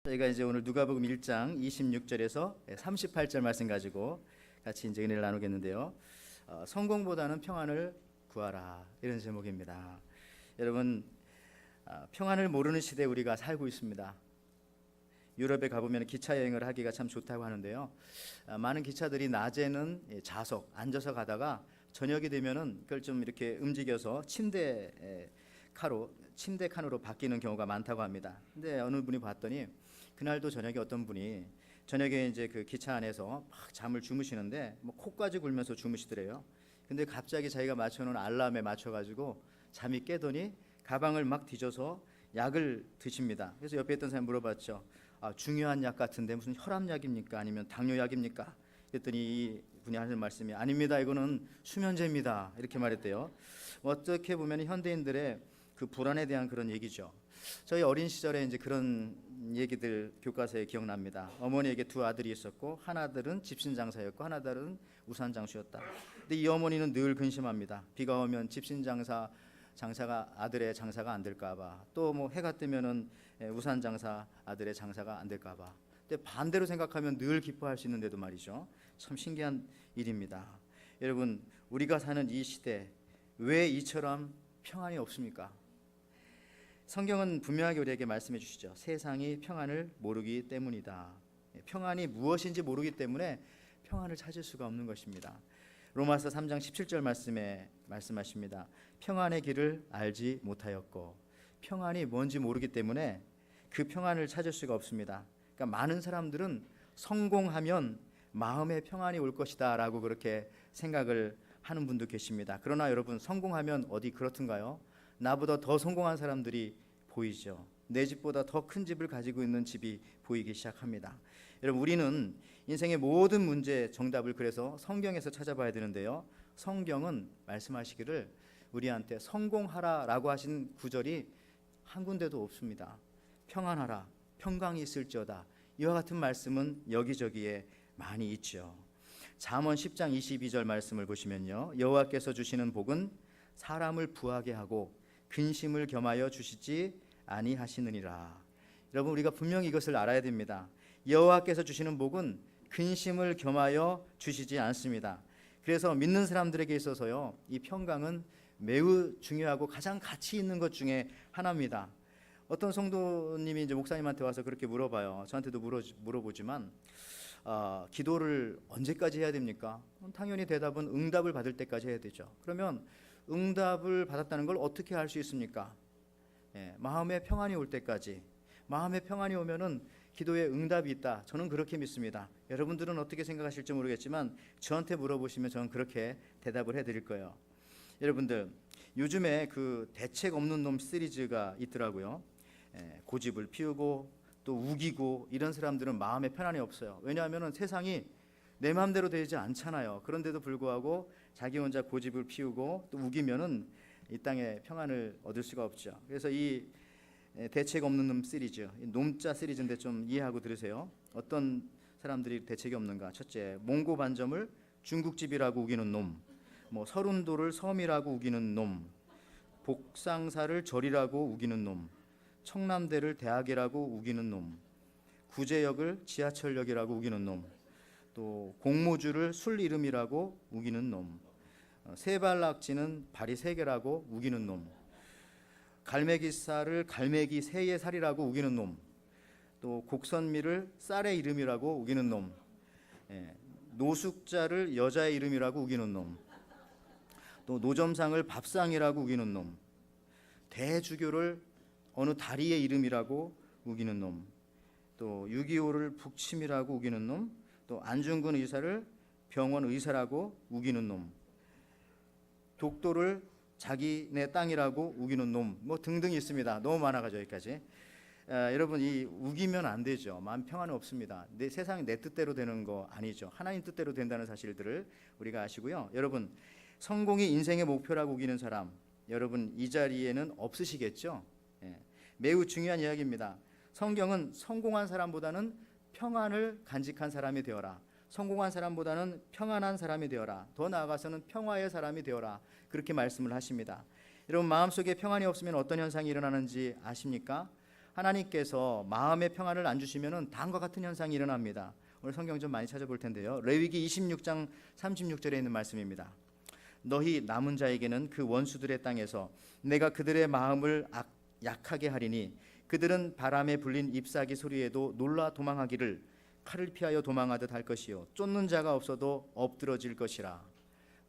저희가 이제 오늘 누가복음 1장 26절에서 38절 말씀 가지고 같이 이제 은혜를 나누겠는데요. 성공보다는 평안을 구하라, 이런 제목입니다. 여러분, 평안을 모르는 시대에 우리가 살고 있습니다. 유럽에 가보면 기차 여행을 하기가 참 좋다고 하는데요. 많은 기차들이 낮에는 좌석 앉아서 가다가 저녁이 되면은 그걸 좀 이렇게 움직여서 침대 칸으로 바뀌는 경우가 많다고 합니다. 근데 어느 분이 봤더니 그날도 저녁에 어떤 분이 저녁에 이제 그 기차 안에서 막 잠을 주무시는데 뭐 코까지 굴면서 주무시더래요. 근데 갑자기 자기가 맞춰놓은 알람에 맞춰가지고 잠이 깨더니 가방을 막 뒤져서 약을 드십니다. 그래서 옆에 있던 사람이 물어봤죠. 중요한 약 같은데 무슨 혈압약입니까? 아니면 당뇨약입니까? 그랬더니 이 분이 하는 말씀이 아닙니다. 이거는 수면제입니다. 이렇게 말했대요. 어떻게 보면 현대인들의 그 불안에 대한 그런 얘기죠. 저희 어린 시절에 이제 그런 얘기들 교과서에 기억납니다. 어머니에게 두 아들이 있었고 하나들은 집신장사였고 하나들은 우산장수였다. 근데 이 어머니는 늘 근심합니다. 비가 오면 집신장사가 아들의 장사가 안 될까봐, 또 뭐 해가 뜨면은 우산장사 아들의 장사가 안 될까봐. 근데 반대로 생각하면 늘 기뻐할 수 있는데도 말이죠. 참 신기한 일입니다. 여러분, 우리가 사는 이 시대 왜 이처럼 평안이 없습니까? 성경은 분명하게 우리에게 말씀해 주시죠. 세상이 평안을 모르기 때문이다. 평안이 무엇인지 모르기 때문에 평안을 찾을 수가 없는 것입니다. 로마서 3장 17절 말씀에 말씀하십니다. 평안의 길을 알지 못하였고, 평안이 뭔지 모르기 때문에 그 평안을 찾을 수가 없습니다. 그러니까 많은 사람들은 성공하면 마음의 평안이 올 것이다 라고 그렇게 생각을 하는 분도 계십니다. 그러나 여러분, 성공하면 어디 그렇던가요? 나보다 더 성공한 사람들이 보이죠. 내 집보다 더 큰 집을 가지고 있는 집이 보이기 시작합니다. 여러분, 우리는 인생의 모든 문제 정답을 그래서 성경에서 찾아봐야 되는데요. 성경은 말씀하시기를 우리한테 성공하라라고 하신 구절이 한 군데도 없습니다. 평안하라, 평강이 있을지어다, 이와 같은 말씀은 여기저기에 많이 있죠. 잠언 10장 22절 말씀을 보시면요, 여호와께서 주시는 복은 사람을 부하게 하고 근심을 겸하여 주시지 아니하시느니라. 여러분, 우리가 분명히 이것을 알아야 됩니다. 여호와께서 주시는 복은 근심을 겸하여 주시지 않습니다. 그래서 믿는 사람들에게 있어서요, 이 평강은 매우 중요하고 가장 가치 있는 것 중에 하나입니다. 어떤 성도님이 이제 목사님한테 와서 그렇게 물어봐요. 저한테도 물어보지만 기도를 언제까지 해야 됩니까? 당연히 대답은 응답을 받을 때까지 해야 되죠. 그러면 응답을 받았다는 걸 어떻게 알 수 있습니까? 마음의 평안이 올 때까지. 마음의 평안이 오면은 기도에 응답이 있다. 저는 그렇게 믿습니다. 여러분들은 어떻게 생각하실지 모르겠지만 저한테 물어보시면 저는 그렇게 대답을 해드릴 거예요. 여러분들, 요즘에 그 대책 없는 놈 시리즈가 있더라고요. 고집을 피우고 또 우기고 이런 사람들은 마음의 편안이 없어요. 왜냐하면 세상이 내 마음대로 되지 않잖아요. 그런데도 불구하고 자기 혼자 고집을 피우고 또 우기면은 이 땅에 평안을 얻을 수가 없죠. 그래서 이 대책 없는 놈 시리즈, 놈자 시리즈인데 좀 이해하고 들으세요. 어떤 사람들이 대책이 없는가? 첫째, 몽고 반점을 중국집이라고 우기는 놈, 뭐 서른도를 섬이라고 우기는 놈, 복상사를 절이라고 우기는 놈, 청남대를 대학이라고 우기는 놈, 구제역을 지하철역이라고 우기는 놈, 또 공모주를 술 이름이라고 우기는 놈, 세발낙지는 발이 세 개라고 우기는 놈, 갈매기살을 갈매기 새의 살이라고 우기는 놈, 또 곡선미를 쌀의 이름이라고 우기는 놈, 노숙자를 여자의 이름이라고 우기는 놈, 또 노점상을 밥상이라고 우기는 놈, 대주교를 어느 다리의 이름이라고 우기는 놈, 또 6.25를 북침이라고 우기는 놈, 또 안중근 의사를 병원 의사라고 우기는 놈, 독도를 자기네 땅이라고 우기는 놈, 뭐 등등이 있습니다. 너무 많아가지고 여기까지. 여러분, 이 우기면 안 되죠. 마음 평안은 없습니다. 내 세상이 내 뜻대로 되는 거 아니죠. 하나님 뜻대로 된다는 사실들을 우리가 아시고요. 여러분, 성공이 인생의 목표라고 우기는 사람, 여러분 이 자리에는 없으시겠죠. 매우 중요한 이야기입니다. 성경은 성공한 사람보다는 평안을 간직한 사람이 되어라, 성공한 사람보다는 평안한 사람이 되어라, 더 나아가서는 평화의 사람이 되어라, 그렇게 말씀을 하십니다. 여러분, 마음속에 평안이 없으면 어떤 현상이 일어나는지 아십니까? 하나님께서 마음의 평안을 안 주시면은 다음과 같은 현상이 일어납니다. 오늘 성경 좀 많이 찾아볼 텐데요. 레위기 26장 36절에 있는 말씀입니다. 너희 남은 자에게는 그 원수들의 땅에서 내가 그들의 마음을 약하게 하리니 그들은 바람에 불린 잎사귀 소리에도 놀라 도망하기를 칼을 피하여 도망하듯 할 것이요 쫓는 자가 없어도 엎드러질 것이라.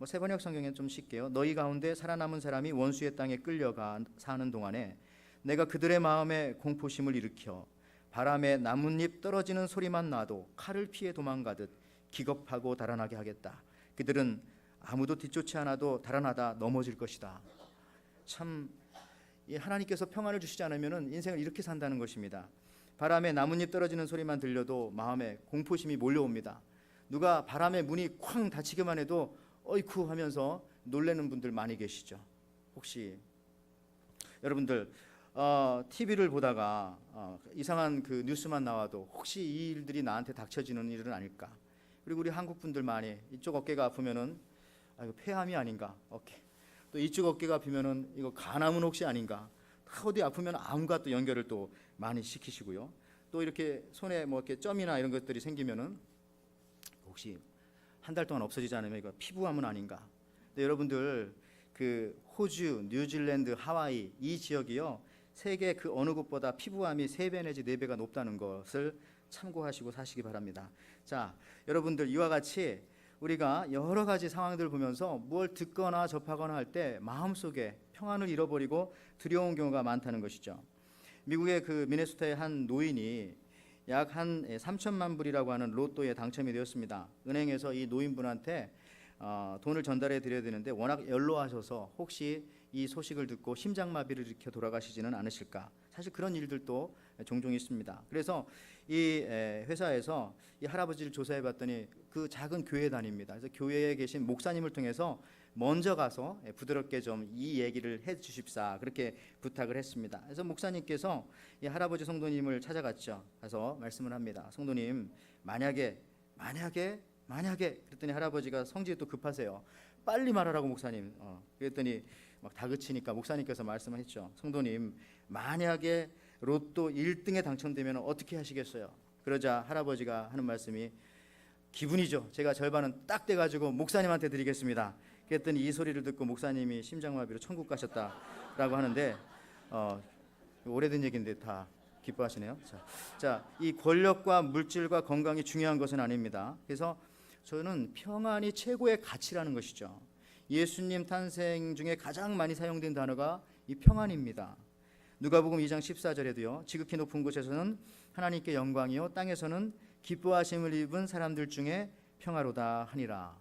세번역 성경에 좀 쉽게요. 너희 가운데 살아남은 사람이 원수의 땅에 끌려가 사는 동안에 내가 그들의 마음에 공포심을 일으켜 바람에 나뭇잎 떨어지는 소리만 나도 칼을 피해 도망가듯 기겁하고 달아나게 하겠다. 그들은 아무도 뒤쫓지 않아도 달아나다 넘어질 것이다. 참 하나님께서 평안을 주시지 않으면 인생을 이렇게 산다는 것입니다. 바람에 나뭇잎 떨어지는 소리만 들려도 마음에 공포심이 몰려옵니다. 누가 바람에 문이 쾅 닫히기만 해도 어이쿠 하면서 놀라는 분들 많이 계시죠. 혹시 여러분들 TV를 보다가 이상한 그 뉴스만 나와도 혹시 이 일들이 나한테 닥쳐지는 일은 아닐까? 그리고 우리 한국 분들 많이 이쪽 어깨가 아프면은 이거 폐암이 아닌가? 어깨. 또 이쪽 어깨가 아프면은 이거 간암은 혹시 아닌가? 어디 아프면 암과 또 연결을 또 많이 시키시고요. 또 이렇게 손에 뭐 이렇게 점이나 이런 것들이 생기면은 혹시 한 달 동안 없어지지 않으면 이거 피부암은 아닌가? 근데 여러분들 그 호주, 뉴질랜드, 하와이 이 지역이요 세계 그 어느 곳보다 피부암이 3배 내지 4배가 높다는 것을 참고하시고 사시기 바랍니다. 자, 여러분들 이와 같이 우리가 여러 가지 상황들을 보면서 뭘 듣거나 접하거나 할 때 마음속에 평안을 잃어버리고 두려운 경우가 많다는 것이죠. 미국의 그 미네소타의 한 노인이 약 한 3천만 불이라고 하는 로또에 당첨이 되었습니다. 은행에서 이 노인분한테 돈을 전달해 드려야 되는데 워낙 연로하셔서 혹시 이 소식을 듣고 심장마비를 일으켜 돌아가시지는 않으실까. 사실 그런 일들도 종종 있습니다. 그래서 이 회사에서 이 할아버지를 조사해 봤더니 그 작은 교회 다닙니다. 그래서 교회에 계신 목사님을 통해서 먼저 가서 부드럽게 좀 이 얘기를 해 주십사 그렇게 부탁을 했습니다. 그래서 목사님께서 이 할아버지 성도님을 찾아갔죠. 가서 말씀을 합니다. 성도님 만약에 그랬더니 할아버지가 성질이 또 급하세요. 빨리 말하라고 목사님. 그랬더니 막 다그치니까 목사님께서 말씀하셨죠. 성도님 만약에 로또 1등에 당첨되면 어떻게 하시겠어요? 그러자 할아버지가 하는 말씀이 기분이죠. 제가 절반은 딱 돼가지고 목사님한테 드리겠습니다. 그랬더니 이 소리를 듣고 목사님이 심장마비로 천국 가셨다라고 하는데 오래된 얘기인데 다 기뻐하시네요. 자, 이 권력과 물질과 건강이 중요한 것은 아닙니다. 그래서 저는 평안이 최고의 가치라는 것이죠. 예수님 탄생 중에 가장 많이 사용된 단어가 이 평안입니다. 누가복음 2장 14절에도요. 지극히 높은 곳에서는 하나님께 영광이요 땅에서는 기뻐하심을 입은 사람들 중에 평화로다 하니라.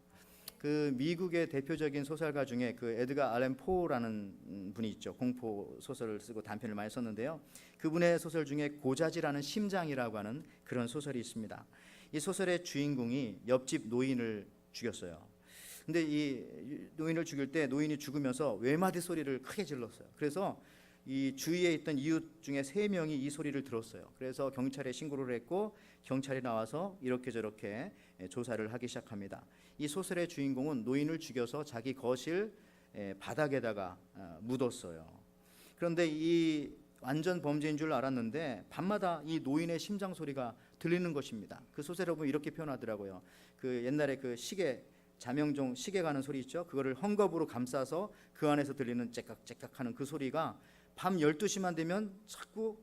그 미국의 대표적인 소설가 중에 그 에드가 알렌 포라는 분이 있죠. 공포 소설을 쓰고 단편을 많이 썼는데요. 그분의 소설 중에 고자질하는 심장이라고 하는 그런 소설이 있습니다. 이 소설의 주인공이 옆집 노인을 죽였어요. 근데 이 노인을 죽일 때 노인이 죽으면서 외마디 소리를 크게 질렀어요. 그래서 이 주위에 있던 이웃 중에 3명이 이 소리를 들었어요. 그래서 경찰에 신고를 했고 경찰이 나와서 이렇게 저렇게 조사를 하기 시작합니다. 이 소설의 주인공은 노인을 죽여서 자기 거실 바닥에다가 묻었어요. 그런데 이 완전 범죄인 줄 알았는데 밤마다 이 노인의 심장 소리가 들리는 것입니다. 그 소설에 보면 이렇게 표현하더라고요. 그 옛날에 그 시계 자명종 시계 가는 소리 있죠. 그거를 헝겊으로 감싸서 그 안에서 들리는 째깍째깍하는 그 소리가 밤 12시만 되면 자꾸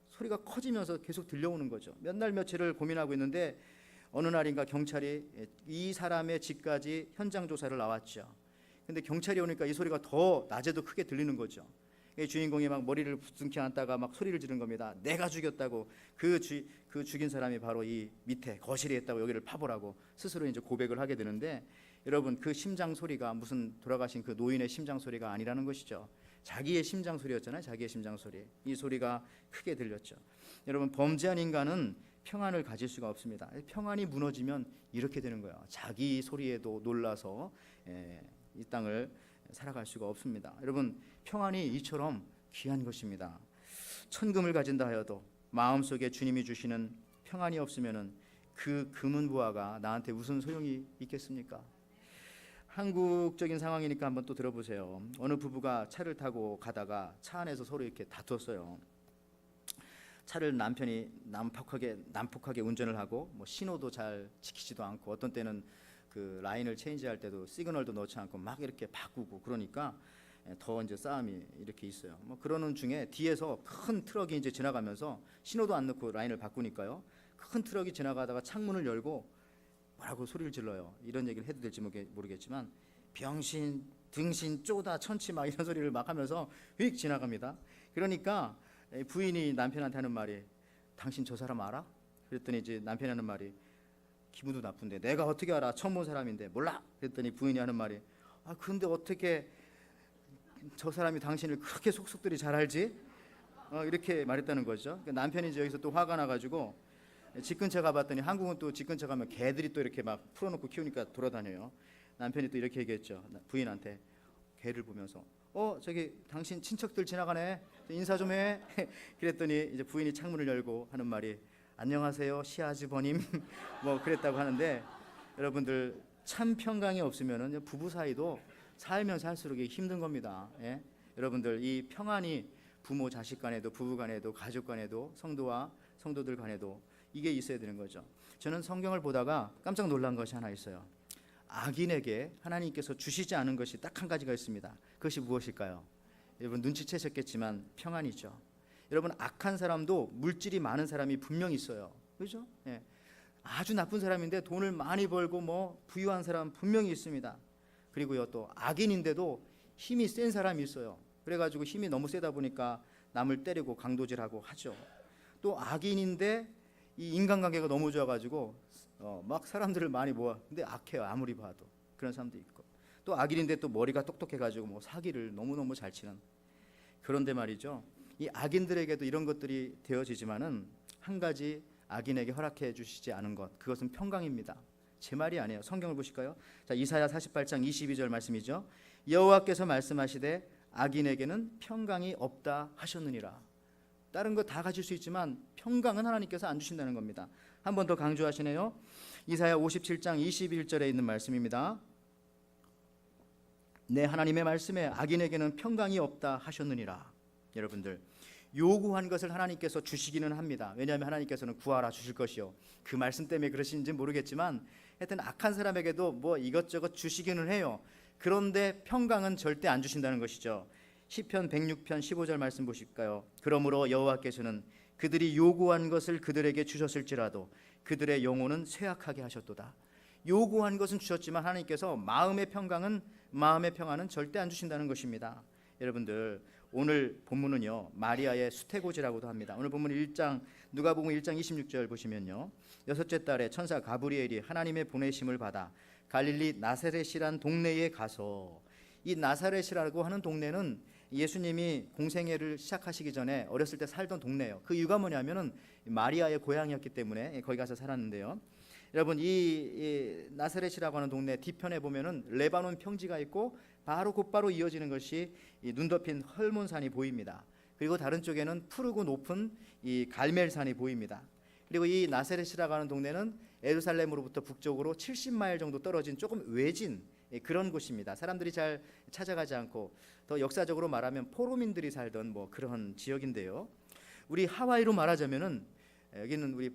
소리가 커지면서 계속 들려오는 거죠. 몇 날 며칠을 고민하고 있는데 어느 날인가 경찰이 이 사람의 집까지 현장 조사를 나왔죠. 근데 경찰이 오니까 이 소리가 더 낮에도 크게 들리는 거죠. 이 주인공이 막 머리를 부둥켜 안다가 막 소리를 지른 겁니다. 내가 죽였다고. 그 죽인 사람이 바로 이 밑에 거실에 있다고 여기를 파보라고 스스로 이제 고백을 하게 되는데 여러분 그 심장 소리가 무슨 돌아가신 그 노인의 심장 소리가 아니라는 것이죠. 자기의 심장 소리였잖아요. 자기의 심장 소리. 이 소리가 크게 들렸죠. 여러분 범죄한 인간은 평안을 가질 수가 없습니다. 평안이 무너지면 이렇게 되는 거예요. 자기 소리에도 놀라서 이 땅을 살아갈 수가 없습니다. 여러분 평안이 이처럼 귀한 것입니다. 천금을 가진다 하여도 마음속에 주님이 주시는 평안이 없으면은 그 금은 부하가 나한테 무슨 소용이 있겠습니까? 한국적인 상황이니까 한번 또 들어보세요. 어느 부부가 차를 타고 가다가 차 안에서 서로 이렇게 다퉜어요. 차를 남편이 난폭하게 운전을 하고 뭐 신호도 잘 지키지도 않고 어떤 때는 그 라인을 체인지할 때도 시그널도 넣지 않고 막 이렇게 바꾸고 그러니까 더 이제 싸움이 이렇게 있어요. 뭐 그러는 중에 뒤에서 큰 트럭이 이제 지나가면서 신호도 안 넣고 라인을 바꾸니까요. 큰 트럭이 지나가다가 창문을 열고 뭐라고 소리를 질러요. 이런 얘기를 해도 될지 모르겠지만 병신, 등신, 쪼다, 천치 막 이런 소리를 막 하면서 휙 지나갑니다. 그러니까 부인이 남편한테 하는 말이 당신 저 사람 알아? 그랬더니 이제 남편이 하는 말이 기분도 나쁜데 내가 어떻게 알아? 처음 본 사람인데 몰라? 그랬더니 부인이 하는 말이 근데 어떻게 저 사람이 당신을 그렇게 속속들이 잘 알지? 이렇게 말했다는 거죠. 그러니까 남편이 이제 여기서 또 화가 나가지고 집 근처 가봤더니 한국은 또 집 근처 가면 개들이 또 이렇게 막 풀어놓고 키우니까 돌아다녀요. 남편이 또 이렇게 얘기했죠. 부인한테 개를 보면서 저기 당신 친척들 지나가네. 인사 좀 해. 그랬더니 이제 부인이 창문을 열고 하는 말이 안녕하세요 시아주버님 뭐 그랬다고 하는데 여러분들 참 평강이 없으면은 부부 사이도 살면 살수록 힘든 겁니다. 예? 여러분들 이 평안이 부모 자식 간에도 부부 간에도 가족 간에도 성도와 성도들 간에도 이게 있어야 되는 거죠. 저는 성경을 보다가 깜짝 놀란 것이 하나 있어요. 악인에게 하나님께서 주시지 않은 것이 딱 한 가지가 있습니다. 그것이 무엇일까요? 여러분 눈치채셨겠지만 평안이죠. 여러분 악한 사람도 물질이 많은 사람이 분명히 있어요. 그렇죠? 예. 아주 나쁜 사람인데 돈을 많이 벌고 뭐 부유한 사람 분명히 있습니다. 그리고요 또 악인인데도 힘이 센 사람이 있어요. 그래가지고 힘이 너무 세다 보니까 남을 때리고 강도질하고 하죠. 또 악인인데 이 인간관계가 너무 좋아가지고 막 사람들을 많이 모아. 근데 악해요. 아무리 봐도 그런 사람도 있고. 또 악인인데 또 머리가 똑똑해가지고 뭐 사기를 너무너무 잘 치는. 그런데 말이죠. 이 악인들에게도 이런 것들이 되어지지만은 한 가지 악인에게 허락해 주시지 않은 것, 그것은 평강입니다. 제 말이 아니에요. 성경을 보실까요? 자, 이사야 48장 22절 말씀이죠. 여호와께서 말씀하시되 악인에게는 평강이 없다 하셨느니라. 다른 거 다 가질 수 있지만 평강은 하나님께서 안 주신다는 겁니다. 한 번 더 강조하시네요. 이사야 57장 21절에 있는 말씀입니다. 내 하나님의 말씀에 악인에게는 평강이 없다 하셨느니라. 여러분들 요구한 것을 하나님께서 주시기는 합니다. 왜냐하면 하나님께서는 구하라 주실 것이요. 그 말씀 때문에 그러신지 모르겠지만 하여튼 악한 사람에게도 뭐 이것저것 주시기는 해요. 그런데 평강은 절대 안 주신다는 것이죠. 시편 106편 15절 말씀 보실까요? 그러므로 여호와께서는 그들이 요구한 것을 그들에게 주셨을지라도 그들의 영혼은 쇠약하게 하셨도다. 요구한 것은 주셨지만 하나님께서 마음의 평안은 절대 안 주신다는 것입니다. 여러분들 오늘 본문은요 마리아의 수태고지라고도 합니다. 오늘 본문 1장 누가복음 1장 26절 보시면요 여섯째 달에 천사 가브리엘이 하나님의 보내심을 받아 갈릴리 나사렛이란 동네에 가서, 이 나사렛이라고 하는 동네는 예수님이 공생애를 시작하시기 전에 어렸을 때 살던 동네예요. 그 이유가 뭐냐면은 마리아의 고향이었기 때문에 거기 가서 살았는데요. 여러분 이 나사렛이라고 하는 동네 뒤편에 보면은 레바논 평지가 있고 곧바로 이어지는 것이 이 눈 덮인 헐몬산이 보입니다. 그리고 다른 쪽에는 푸르고 높은 이 갈멜산이 보입니다. 그리고 이 나사렛이라고 하는 동네는 예루살렘으로부터 북쪽으로 70마일 정도 떨어진 조금 외진 그런 곳입니다. 사람들이 잘 찾아가지 않고 더 역사적으로 말하면 포로민들이 살던 뭐 그런 지역인데요. 우리 하와이로 말하자면은 여기는 우리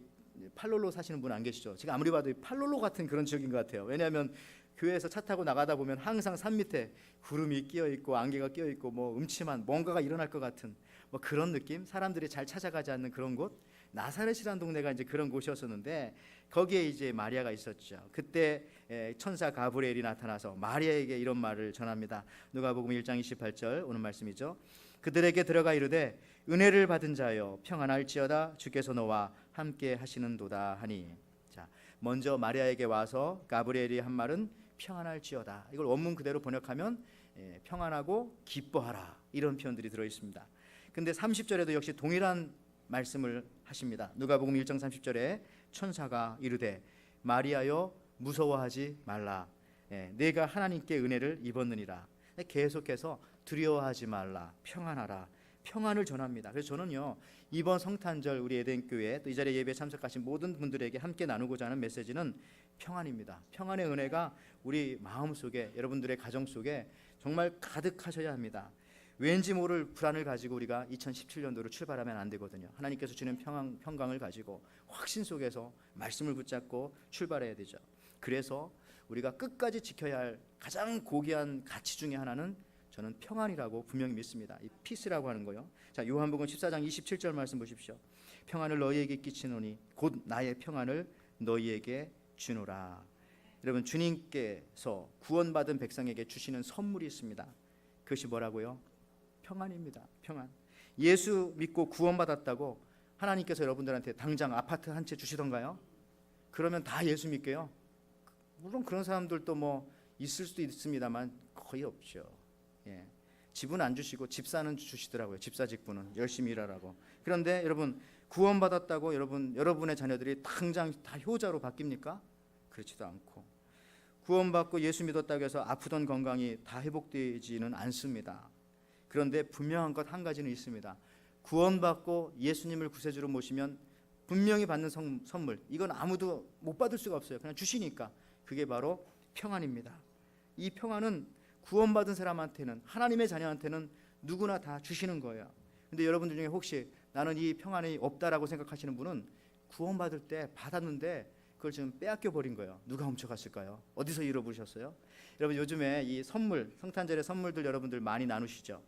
팔롤로 사시는 분 안 계시죠? 제가 아무리 봐도 팔롤로 같은 그런 지역인 것 같아요. 왜냐하면 교회에서 차 타고 나가다 보면 항상 산 밑에 구름이 끼어 있고 안개가 끼어 있고 뭐 음침한 뭔가가 일어날 것 같은 뭐 그런 느낌, 사람들이 잘 찾아가지 않는 그런 곳, 나사렛이라는 동네가 이제 그런 곳이었었는데 거기에 이제 마리아가 있었죠. 그때 천사 가브리엘이 나타나서 마리아에게 이런 말을 전합니다. 누가복음 1장 28절 오는 말씀이죠. 그들에게 들어가 이르되 은혜를 받은 자여 평안할지어다 주께서 너와 함께 하시는도다 하니. 자, 먼저 마리아에게 와서 가브리엘이 한 말은 평안할지어다. 이걸 원문 그대로 번역하면 평안하고 기뻐하라 이런 표현들이 들어 있습니다. 근데 30절에도 역시 동일한 말씀을 하십니다. 누가복음 1장 30절에 천사가 이르되 마리아여 무서워하지 말라. 내가 하나님께 은혜를 입었느니라. 계속해서 두려워하지 말라. 평안하라. 평안을 전합니다. 그래서 저는요 이번 성탄절 우리 에덴교회 또 이 자리에 예배에 참석하신 모든 분들에게 함께 나누고자 하는 메시지는 평안입니다. 평안의 은혜가 우리 마음 속에, 여러분들의 가정 속에 정말 가득하셔야 합니다. 왠지 모를 불안을 가지고 우리가 2017년도로 출발하면 안 되거든요. 하나님께서 주는 평강을 가지고 확신 속에서 말씀을 붙잡고 출발해야 되죠. 그래서 우리가 끝까지 지켜야 할 가장 고귀한 가치 중에 하나는 저는 평안이라고 분명히 믿습니다. 이 피스라고 하는 거요. 자, 요한복음 14장 27절 말씀 보십시오. 평안을 너희에게 끼치노니 곧 나의 평안을 너희에게 주노라. 여러분, 주님께서 구원받은 백성에게 주시는 선물이 있습니다. 그것이 뭐라고요? 평안입니다. 평안. 예수 믿고 구원받았다고 하나님께서 여러분들한테 당장 아파트 한 채 주시던가요? 그러면 다 예수 믿게요? 물론 그런 사람들도 뭐 있을 수도 있습니다만 거의 없죠. 예. 집은 안 주시고 집사는 주시더라고요. 집사 직분은 열심히 일하라고. 그런데 여러분, 구원받았다고 여러분의 자녀들이 당장 다 효자로 바뀝니까? 그렇지도 않고, 구원받고 예수 믿었다고 해서 아프던 건강이 다 회복되지는 않습니다. 그런데 분명한 것 한 가지는 있습니다. 구원받고 예수님을 구세주로 모시면 분명히 받는 선물, 이건 아무도 못 받을 수가 없어요. 그냥 주시니까. 그게 바로 평안입니다. 이 평안은 구원받은 사람한테는, 하나님의 자녀한테는 누구나 다 주시는 거예요. 근데 여러분들 중에 혹시 나는 이 평안이 없다라고 생각하시는 분은 구원받을 때 받았는데 그걸 지금 빼앗겨 버린 거예요. 누가 훔쳐갔을까요? 어디서 잃어버리셨어요? 여러분, 요즘에 이 선물, 성탄절의 선물들 여러분들 많이 나누시죠?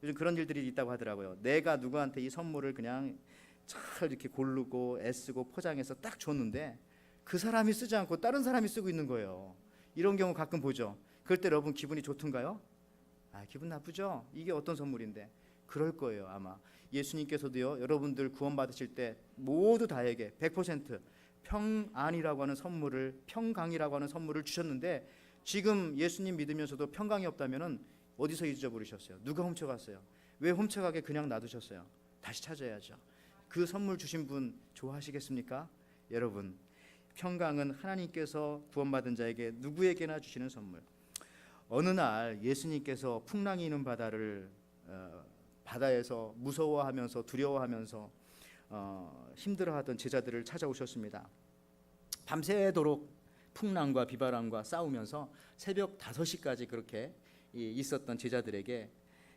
요즘 그런 일들이 있다고 하더라고요. 내가 누구한테 이 선물을 그냥 잘 이렇게 고르고 애쓰고 포장해서 딱 줬는데 그 사람이 쓰지 않고 다른 사람이 쓰고 있는 거예요. 이런 경우 가끔 보죠. 그럴 때 여러분 기분이 좋던가요? 기분 나쁘죠? 이게 어떤 선물인데? 그럴 거예요. 아마 예수님께서도요, 여러분들 구원받으실 때 모두 다에게 100% 평안이라고 하는 선물을, 평강이라고 하는 선물을 주셨는데, 지금 예수님 믿으면서도 평강이 없다면은 어디서 잊어버리셨어요? 누가 훔쳐갔어요? 왜 훔쳐가게 그냥 놔두셨어요? 다시 찾아야죠. 그 선물 주신 분 좋아하시겠습니까? 여러분, 평강은 하나님께서 구원받은 자에게 누구에게나 주시는 선물. 어느 날 예수님께서 풍랑이 있는 바다에서 무서워하면서 두려워하면서 힘들어하던 제자들을 찾아오셨습니다. 밤새도록 풍랑과 비바람과 싸우면서 새벽 5시까지 그렇게 있었던 제자들에게,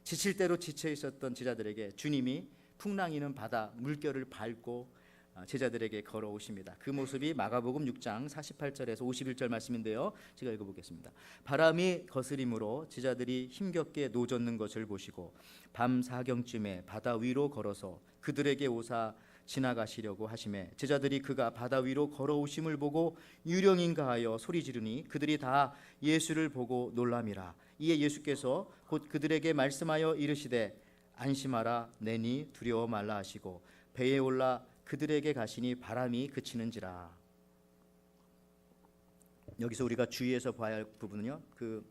지칠 대로 지쳐 있었던 제자들에게 주님이 풍랑이 있는 바다 물결을 밟고 제자들에게 걸어오십니다. 그 모습이 마가복음 6장 48절에서 51절 말씀인데요, 제가 읽어보겠습니다. 바람이 거스림으로 제자들이 힘겹게 노젓는 것을 보시고 밤 4경쯤에 바다 위로 걸어서 그들에게 오사 지나가시려고 하시매, 제자들이 그가 바다 위로 걸어오심을 보고 유령인가 하여 소리 지르니 그들이 다 예수를 보고 놀람이라. 이에 예수께서 곧 그들에게 말씀하여 이르시되 안심하라, 내니 두려워 말라 하시고 배에 올라 그들에게 가시니 바람이 그치는지라. 여기서 우리가 주의해서 봐야 할 부분은요, 그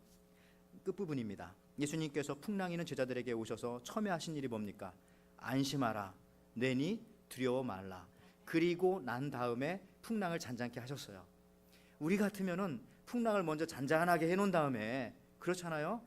끝부분입니다. 예수님께서 풍랑이는 제자들에게 오셔서 처음에 하신 일이 뭡니까? 안심하라, 내니 두려워 말라. 그리고 난 다음에 풍랑을 잔잔케 하셨어요. 우리 같으면은 풍랑을 먼저 잔잔하게 해놓은 다음에, 그렇잖아요.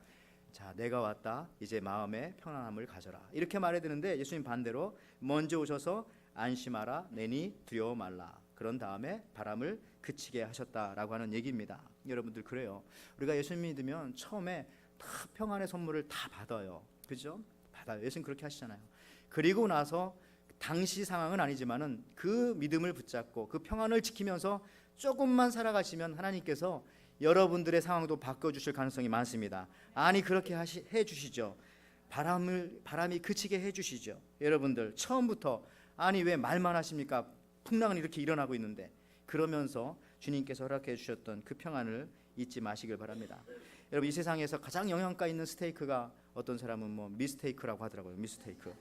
자, 내가 왔다, 이제 마음에 편안함을 가져라, 이렇게 말해야 되는데 예수님 반대로 먼저 오셔서 안심하라, 내니 두려워 말라, 그런 다음에 바람을 그치게 하셨다라고 하는 얘기입니다. 여러분들, 그래요. 우리가 예수님 믿으면 처음에 다 평안의 선물을 다 받아요. 그죠? 받아요. 예수님 그렇게 하시잖아요. 그리고 나서 당시 상황은 아니지만은 그 믿음을 붙잡고 그 평안을 지키면서 조금만 살아가시면 하나님께서 여러분들의 상황도 바꿔주실 가능성이 많습니다. 아니, 그렇게 해주시죠. 바람이 그치게 해주시죠. 여러분들, 처음부터 아니 왜 말만 하십니까? 풍랑은 이렇게 일어나고 있는데. 그러면서 주님께서 허락해 주셨던 그 평안을 잊지 마시길 바랍니다. 여러분, 이 세상에서 가장 영양가 있는 스테이크가, 어떤 사람은 뭐 미스테이크라고 하더라고요. 미스테이크.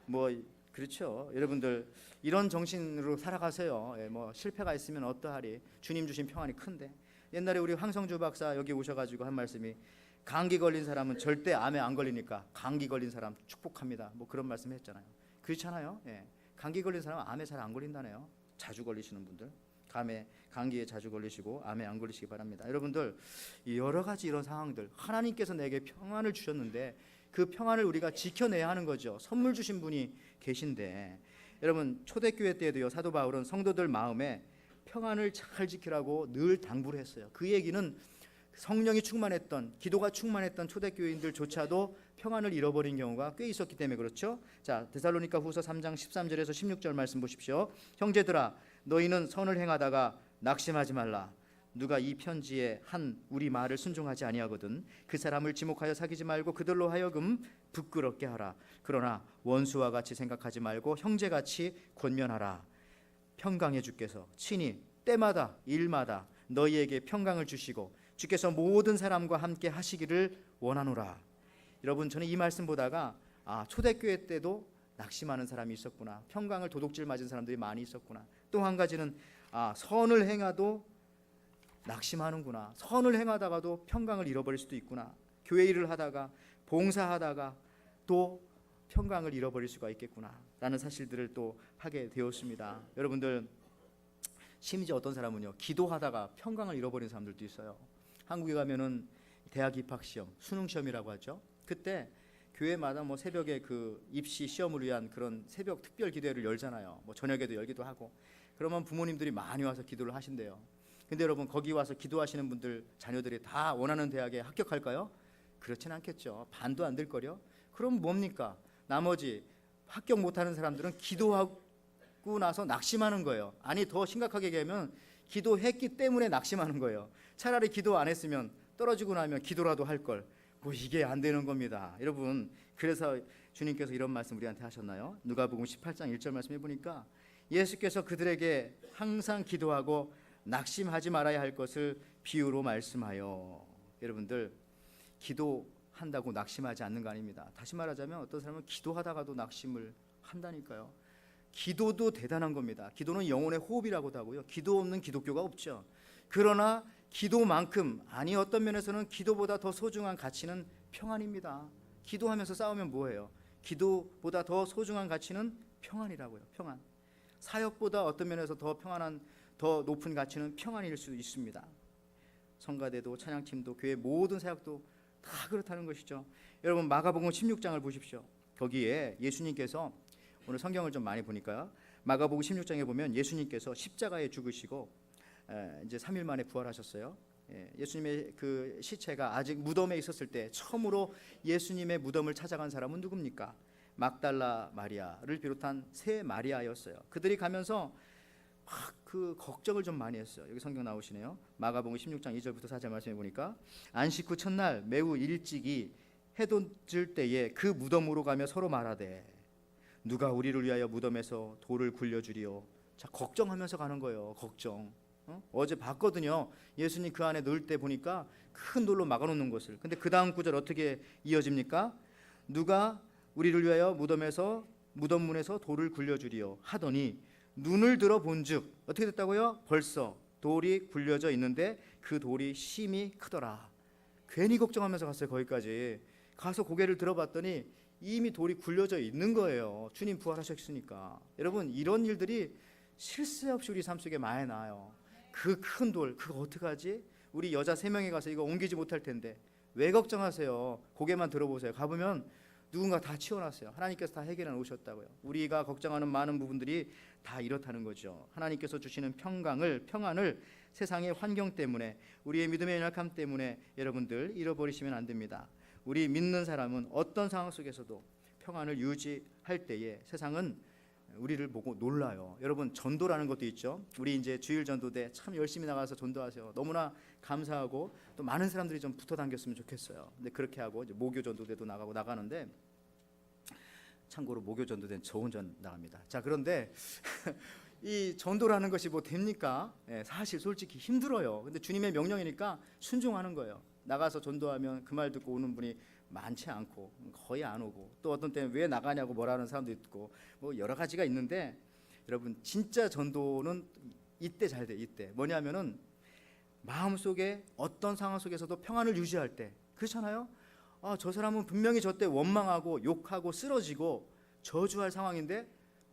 뭐 그렇죠. 여러분들, 이런 정신으로 살아가세요. 뭐 실패가 있으면 어떠하리. 주님 주신 평안이 큰데. 옛날에 우리 황성주 박사 여기 오셔가지고 한 말씀이, 감기 걸린 사람은 절대 암에 안 걸리니까 감기 걸린 사람 축복합니다, 뭐 그런 말씀했잖아요. 그렇잖아요. 감기 걸린 사람은 암에 잘 안 걸린다네요. 자주 걸리시는 분들, 감기에 자주 걸리시고 암에 안 걸리시기 바랍니다. 여러분들, 여러 가지 이런 상황들, 하나님께서 내게 평안을 주셨는데 그 평안을 우리가 지켜내야 하는 거죠. 선물 주신 분이 계신데. 여러분, 초대교회 때도요, 사도 바울은 성도들 마음에 평안을 잘 지키라고 늘 당부를 했어요. 그 얘기는 성령이 충만했던, 기도가 충만했던 초대교인들조차도 평안을 잃어버린 경우가 꽤 있었기 때문에 그렇죠. 자, 데살로니가 후서 3장 13절에서 16절 말씀 보십시오. 형제들아, 너희는 선을 행하다가 낙심하지 말라. 누가 이 편지에 한 우리 말을 순종하지 아니하거든 그 사람을 지목하여 사귀지 말고 그들로 하여금 부끄럽게 하라. 그러나 원수와 같이 생각하지 말고 형제같이 권면하라. 평강의 주께서 친히 때마다 일마다 너희에게 평강을 주시고 주께서 모든 사람과 함께 하시기를 원하노라. 여러분, 저는 이 말씀 보다가 초대교회 때도 낙심하는 사람이 있었구나, 평강을 도둑질 맞은 사람들이 많이 있었구나. 또 한 가지는 선을 행하도 낙심하는구나, 선을 행하다가도 평강을 잃어버릴 수도 있구나, 교회 일을 하다가 봉사하다가 또 평강을 잃어버릴 수가 있겠구나 라는 사실들을 또 하게 되었습니다. 여러분들, 심지어 어떤 사람은요, 기도하다가 평강을 잃어버린 사람들도 있어요. 한국에 가면은 대학 입학 시험, 수능 시험이라고 하죠. 그때 교회마다 뭐 새벽에 그 입시 시험을 위한 그런 새벽 특별 기도회를 열잖아요. 뭐 저녁에도 열기도 하고. 그러면 부모님들이 많이 와서 기도를 하신대요. 근데 여러분, 거기 와서 기도하시는 분들 자녀들이 다 원하는 대학에 합격할까요? 그렇진 않겠죠. 반도 안 될 거려. 그럼 뭡니까? 나머지 합격 못하는 사람들은 기도하고 나서 낙심하는 거예요. 아니, 더 심각하게 얘기하면 기도했기 때문에 낙심하는 거예요. 차라리 기도 안 했으면 떨어지고 나면 기도라도 할 걸. 뭐 이게 안 되는 겁니다. 여러분, 그래서 주님께서 이런 말씀 우리한테 하셨나요? 누가복음 18장 1절 말씀 해보니까 예수께서 그들에게 항상 기도하고 낙심하지 말아야 할 것을 비유로 말씀하여. 여러분들, 기도한다고 낙심하지 않는 거 아닙니다. 다시 말하자면 어떤 사람은 기도하다가도 낙심을 한다니까요. 기도도 대단한 겁니다. 기도는 영혼의 호흡이라고도 하고요. 기도 없는 기독교가 없죠. 그러나 기도만큼, 아니 어떤 면에서는 기도보다 더 소중한 가치는 평안입니다. 기도하면서 싸우면 뭐예요? 기도보다 더 소중한 가치는 평안이라고요. 평안. 사역보다 어떤 면에서 더 평안한, 더 높은 가치는 평안일 수 있습니다. 성가대도 찬양팀도 교회 모든 사역도 다 그렇다는 것이죠. 여러분, 마가복음 16장을 보십시오. 거기에 예수님께서, 오늘 성경을 좀 많이 보니까요, 마가복음 16장에 보면 예수님께서 십자가에 죽으시고 이제 3일 만에 부활하셨어요. 예수님의 그 시체가 아직 무덤에 있었을 때 처음으로 예수님의 무덤을 찾아간 사람은 누굽니까? 막달라 마리아를 비롯한 세 마리아였어요. 그들이 가면서 막 그 걱정을 좀 많이 했어요. 여기 성경 나오시네요. 마가복음 16장 2절부터 4절 말씀해 보니까 안식 후 첫날 매우 일찍이 해돋을 때에 그 무덤으로 가며 서로 말하되 누가 우리를 위하여 무덤에서 돌을 굴려주리요. 자, 걱정하면서 가는 거예요. 걱정. 어제 봤거든요. 예수님 그 안에 넣을 때 보니까 큰 돌로 막아놓는 것을. 근데 그 다음 구절 어떻게 이어집니까? 누가 우리를 위하여 무덤 문에서 돌을 굴려주리요 하더니 눈을 들어 본즉 어떻게 됐다고요? 벌써 돌이 굴려져 있는데 그 돌이 심히 크더라. 괜히 걱정하면서 갔어요. 거기까지 가서 고개를 들어봤더니 이미 돌이 굴려져 있는 거예요. 주님 부활하셨으니까. 여러분, 이런 일들이 쉴 새 없이 우리 삶 속에 많이 나요. 그 큰 돌, 그거 어떡하지? 우리 여자 3명이 가서 이거 옮기지 못할 텐데 왜 걱정하세요? 고개만 들어보세요. 가보면 누군가 다 치워놨어요. 하나님께서 다 해결해 놓으셨다고요. 우리가 걱정하는 많은 부분들이 다 이렇다는 거죠. 하나님께서 주시는 평안을 세상의 환경 때문에, 우리의 믿음의 연약함 때문에 여러분들 잃어버리시면 안 됩니다. 우리 믿는 사람은 어떤 상황 속에서도 평안을 유지할 때에 세상은 우리를 보고 놀라요. 여러분, 전도라는 것도 있죠. 우리 이제 주일 전도대 참 열심히 나가서 전도하세요. 너무나 감사하고 또 많은 사람들이 좀 붙어 당겼으면 좋겠어요. 근데 그렇게 하고 이제 모교 전도대도 나가는데, 참고로 모교 전도대는 저 혼자 나갑니다. 자, 그런데 이 전도라는 것이 뭐 됩니까? 사실 솔직히 힘들어요. 근데 주님의 명령이니까 순종하는 거예요. 나가서 전도하면 그 말 듣고 오는 분이 많지 않고 거의 안 오고, 또 어떤 때는 왜 나가냐고 뭐라는 사람도 있고, 뭐 여러 가지가 있는데, 여러분 진짜 전도는 이때 잘 돼. 이때 뭐냐면은 마음속에 어떤 상황 속에서도 평안을 유지할 때. 그렇잖아요. 저 사람은 분명히 저 때 원망하고 욕하고 쓰러지고 저주할 상황인데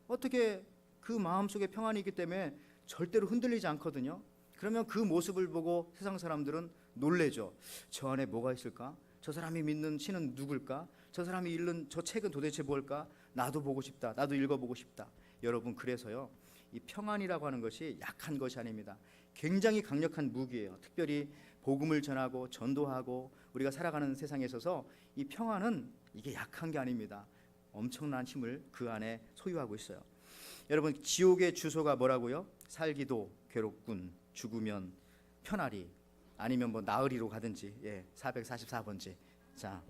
어떻게 그 마음속에 평안이 있기 때문에 절대로 흔들리지 않거든요. 그러면 그 모습을 보고 세상 사람들은 놀래죠. 저 안에 뭐가 있을까? 저 사람이 믿는 신은 누굴까? 저 사람이 읽는 저 책은 도대체 뭘까? 나도 보고 싶다. 나도 읽어보고 싶다. 여러분, 그래서요, 이 평안이라고 하는 것이 약한 것이 아닙니다. 굉장히 강력한 무기예요. 특별히 복음을 전하고 전도하고 우리가 살아가는 세상에 있어서 이 평안은 이게 약한 게 아닙니다. 엄청난 힘을 그 안에 소유하고 있어요. 여러분, 지옥의 주소가 뭐라고요? 살기도 괴롭군, 죽으면 편하리, 아니면 뭐 나으리로 가든지. 444번지. 자,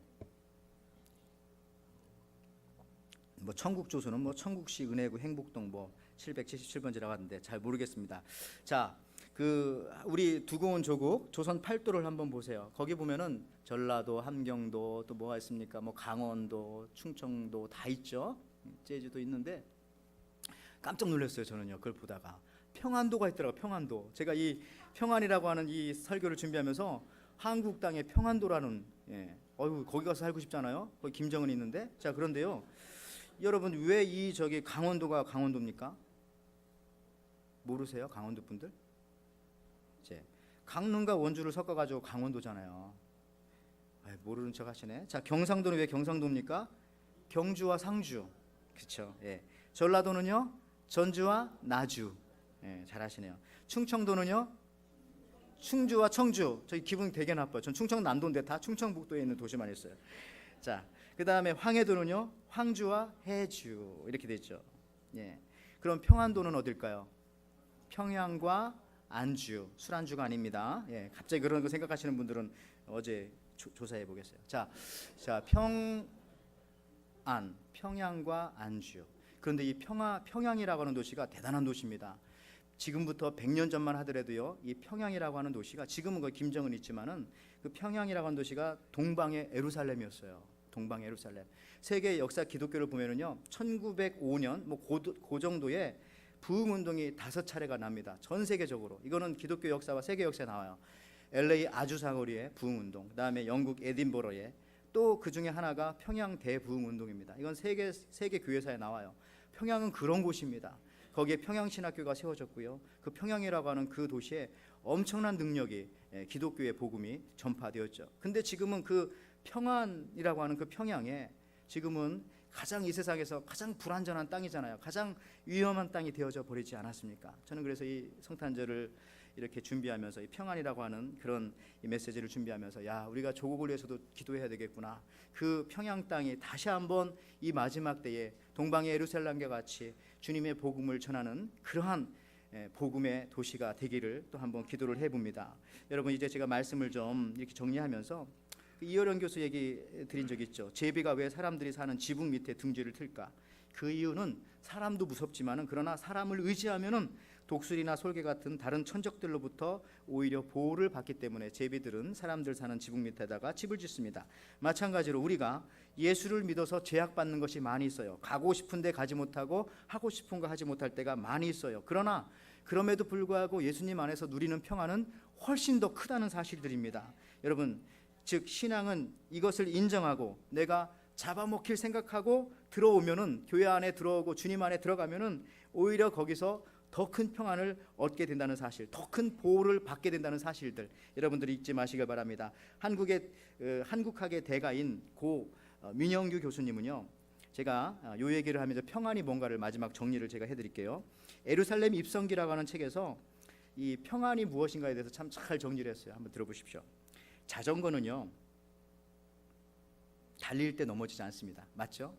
뭐 천국 주소는 뭐 천국시 은혜구 행복동 뭐 777번지라고 하는데 잘 모르겠습니다. 자, 우리 두고 온 조국 조선 팔도를 한번 보세요. 거기 보면은 전라도, 함경도, 또 뭐가 있습니까? 뭐 강원도, 충청도 다 있죠. 제주도 있는데 깜짝 놀랐어요. 저는요, 그걸 보다가 평안도가 있더라고요. 평안도. 제가 이 평안이라고 하는 이 설교를 준비하면서 한국 땅의 평안도라는, 거기 가서 살고 싶잖아요. 거기 김정은이 있는데. 자, 그런데요, 여러분, 왜 이 저기 강원도가 강원도입니까? 모르세요? 강원도 분들? 이제 강릉과 원주를 섞어가지고 강원도잖아요. 모르는 척 하시네. 자, 경상도는 왜 경상도입니까? 경주와 상주. 그렇죠. 전라도는요, 전주와 나주. 잘하시네요. 충청도는요, 충주와 청주. 저희 기분 되게 나빠요. 전 충청남도인데 다 충청북도에 있는 도시만 있어요. 자, 그 다음에 황해도는요, 황주와 해주. 이렇게 되죠. 그럼 평안도는 어딜까요? 평양과 안주. 술안주가 아닙니다. 갑자기 그런 거 생각하시는 분들은 어제 조사해 보겠어요. 자, 평양과 안주. 그런데 이 평양이라고 하는 도시가 대단한 도시입니다. 지금부터 100년 전만 하더라도요, 이 평양이라고 하는 도시가, 지금은 거기 김정은 있지만은 그 평양이라고 하는 도시가 동방의 예루살렘이었어요. 동방의 예루살렘. 세계 역사 기독교를 보면은요, 1905년 뭐 그 정도에 부흥 운동이 5차례가 납니다. 전 세계적으로. 이거는 기독교 역사와 세계 역사에 나와요. LA 아주사거리의 부흥 운동, 그다음에 영국 에딘버러의, 또 그 중에 하나가 평양 대부흥 운동입니다. 이건 세계 교회사에 나와요. 평양은 그런 곳입니다. 거기에 평양신학교가 세워졌고요. 그 평양이라고 하는 그 도시에 엄청난 능력이, 기독교의 복음이 전파되었죠. 근데 지금은 그 평안이라고 하는 그 평양에 지금은 가장 이 세상에서 가장 불안전한 땅이잖아요. 가장 위험한 땅이 되어져 버리지 않았습니까? 저는 그래서 이 성탄절을 이렇게 준비하면서 이 평안이라고 하는 그런 이 메시지를 준비하면서, 야, 우리가 조국을 위해서도 기도해야 되겠구나. 그 평양 땅이 다시 한번 이 마지막 때에 동방의 예루살렘과 같이 주님의 복음을 전하는 그러한 복음의 도시가 되기를 또 한번 기도를 해봅니다. 여러분, 이제 제가 말씀을 좀 이렇게 정리하면서 이어령 교수 얘기 드린 적 있죠. 제비가 왜 사람들이 사는 지붕 밑에 둥지를 틀까? 그 이유는 사람도 무섭지만은, 그러나 사람을 의지하면은 독수리나 솔개 같은 다른 천적들로부터 오히려 보호를 받기 때문에 제비들은 사람들 사는 지붕 밑에다가 집을 짓습니다. 마찬가지로 우리가 예수를 믿어서 제약받는 것이 많이 있어요. 가고 싶은데 가지 못하고 하고 싶은 거 하지 못할 때가 많이 있어요. 그러나 그럼에도 불구하고 예수님 안에서 누리는 평안은 훨씬 더 크다는 사실들입니다. 여러분, 즉 신앙은 이것을 인정하고 내가 잡아먹힐 생각하고 들어오면은, 교회 안에 들어오고 주님 안에 들어가면은 오히려 거기서 더 큰 평안을 얻게 된다는 사실, 더 큰 보호를 받게 된다는 사실들, 여러분들이 잊지 마시길 바랍니다. 한국학의 대가인 고 민영규 교수님은요, 제가 요 얘기를 하면서 평안이 뭔가를 마지막 정리를 제가 해드릴게요. 에루살렘 입성기라고 하는 책에서 이 평안이 무엇인가에 대해서 참 잘 정리를 했어요. 한번 들어보십시오. 자전거는요, 달릴 때 넘어지지 않습니다. 맞죠?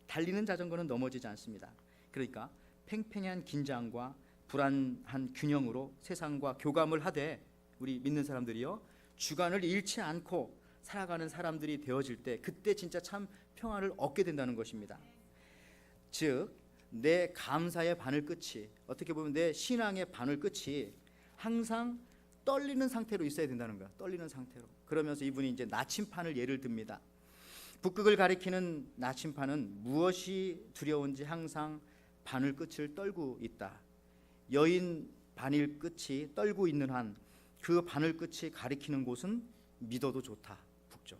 달리는 자전거는 넘어지지 않습니다. 그러니까 팽팽한 긴장과 불안한 균형으로 세상과 교감을 하되, 우리 믿는 사람들이요, 주관을 잃지 않고 살아가는 사람들이 되어질 때, 그때 진짜 참 평안을 얻게 된다는 것입니다. 즉, 내 감사의 바늘 끝이, 어떻게 보면 내 신앙의 바늘 끝이 항상 떨리는 상태로 있어야 된다는 거야. 떨리는 상태로. 그러면서 이분이 이제 나침판을 예를 듭니다. 북극을 가리키는 나침판은 무엇이 두려운지 항상 바늘 끝을 떨고 있다. 여인 바늘 끝이 떨고 있는 한 그 바늘 끝이 가리키는 곳은 믿어도 좋다. 북쪽.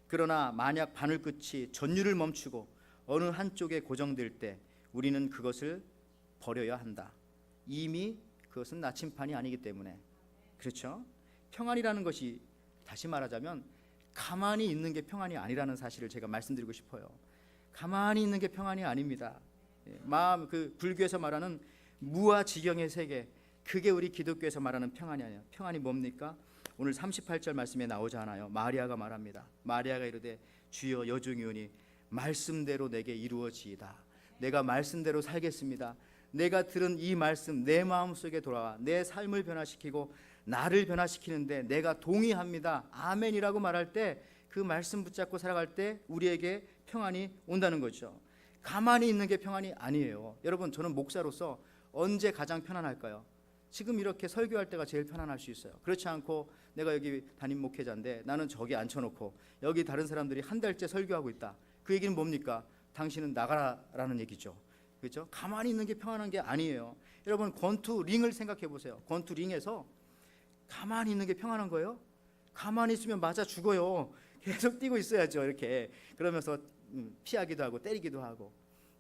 그러나 만약 바늘 끝이 전율을 멈추고 어느 한쪽에 고정될 때 우리는 그것을 버려야 한다. 이미 그것은 나침판이 아니기 때문에. 그렇죠? 평안이라는 것이, 다시 말하자면 가만히 있는 게 평안이 아니라는 사실을 제가 말씀드리고 싶어요. 가만히 있는 게 평안이 아닙니다. 마음, 그 불교에서 말하는 무아지경의 세계, 그게 우리 기독교에서 말하는 평안이 아니에요. 평안이 뭡니까? 오늘 38절 말씀에 나오잖아요. 마리아가 말합니다. 마리아가 이르되 주여 여종이오니 말씀대로 내게 이루어지이다. 내가 말씀대로 살겠습니다. 내가 들은 이 말씀 내 마음속에 돌아와 내 삶을 변화시키고 나를 변화시키는데 내가 동의합니다. 아멘이라고 말할 때, 그 말씀 붙잡고 살아갈 때 우리에게 평안이 온다는 거죠. 가만히 있는 게 평안이 아니에요. 여러분, 저는 목사로서 언제 가장 편안할까요? 지금 이렇게 설교할 때가 제일 편안할 수 있어요. 그렇지 않고 내가 여기 담임 목회자인데 나는 저기 앉혀놓고 여기 다른 사람들이 한 달째 설교하고 있다. 그 얘기는 뭡니까? 당신은 나가라라는 얘기죠. 그렇죠? 가만히 있는 게 평안한 게 아니에요. 여러분, 권투 링을 생각해 보세요. 권투 링에서 가만히 있는 게 평안한 거예요? 가만히 있으면 맞아 죽어요. 계속 뛰고 있어야죠. 이렇게 그러면서 피하기도 하고 때리기도 하고.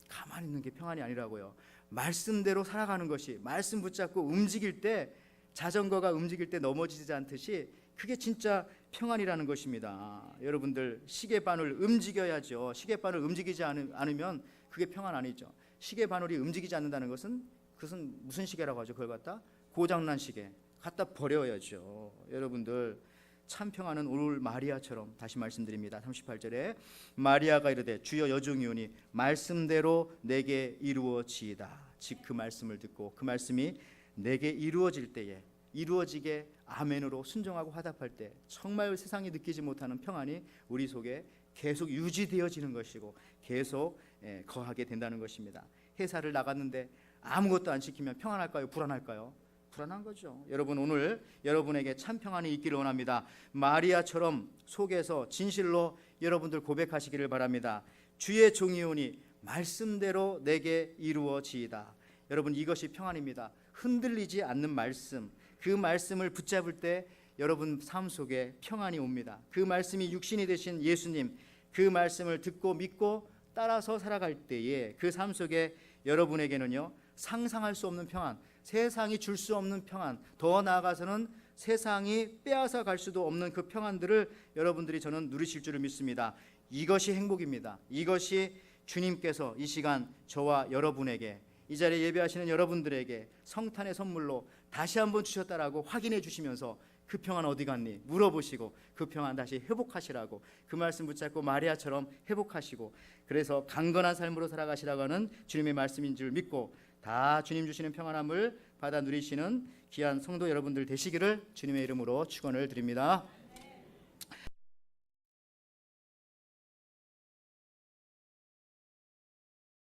가만히 있는 게 평안이 아니라고요. 말씀대로 살아가는 것이, 말씀 붙잡고 움직일 때, 자전거가 움직일 때 넘어지지 않듯이, 그게 진짜 평안이라는 것입니다. 여러분들, 시계바늘 움직여야죠. 시계바늘 움직이지 않으면 그게 평안 아니죠. 시계바늘이 움직이지 않는다는 것은, 그것은 무슨 시계라고 하죠? 그걸 갖다 고장난 시계 갖다 버려야죠. 여러분들, 참 평안은 오늘 마리아처럼, 다시 말씀드립니다. 38절에 마리아가 이르되 주여 여종이오니 말씀대로 내게 이루어지이다. 즉 그 말씀을 듣고 그 말씀이 내게 이루어질 때에, 이루어지게 아멘으로 순종하고 화답할 때 정말 세상이 느끼지 못하는 평안이 우리 속에 계속 유지되어지는 것이고 계속 거하게 된다는 것입니다. 회사를 나갔는데 아무것도 안 지키면 평안할까요? 불안할까요? 불안한 거죠. 여러분, 오늘 여러분에게 참 평안이 있기를 원합니다. 마리아처럼 속에서 진실로 여러분들 고백하시기를 바랍니다. 주의 종이오니 말씀대로 내게 이루어지이다. 여러분, 이것이 평안입니다. 흔들리지 않는 말씀, 그 말씀을 붙잡을 때 여러분 삶 속에 평안이 옵니다. 그 말씀이 육신이 되신 예수님, 그 말씀을 듣고 믿고 따라서 살아갈 때에 그 삶 속에 여러분에게는요, 상상할 수 없는 평안, 세상이 줄 수 없는 평안, 더 나아가서는 세상이 빼앗아 갈 수도 없는 그 평안들을 여러분들이 저는 누리실 줄을 믿습니다. 이것이 행복입니다. 이것이 주님께서 이 시간 저와 여러분에게, 이 자리에 예배하시는 여러분들에게 성탄의 선물로 다시 한번 주셨다라고 확인해 주시면서 그 평안 어디 갔니? 물어보시고 그 평안 다시 회복하시라고, 그 말씀 붙잡고 마리아처럼 회복하시고, 그래서 강건한 삶으로 살아가시라고 하는 주님의 말씀인 줄 믿고 다 주님 주시는 평안함을 받아 누리시는 귀한 성도 여러분들 되시기를 주님의 이름으로 축원을 드립니다.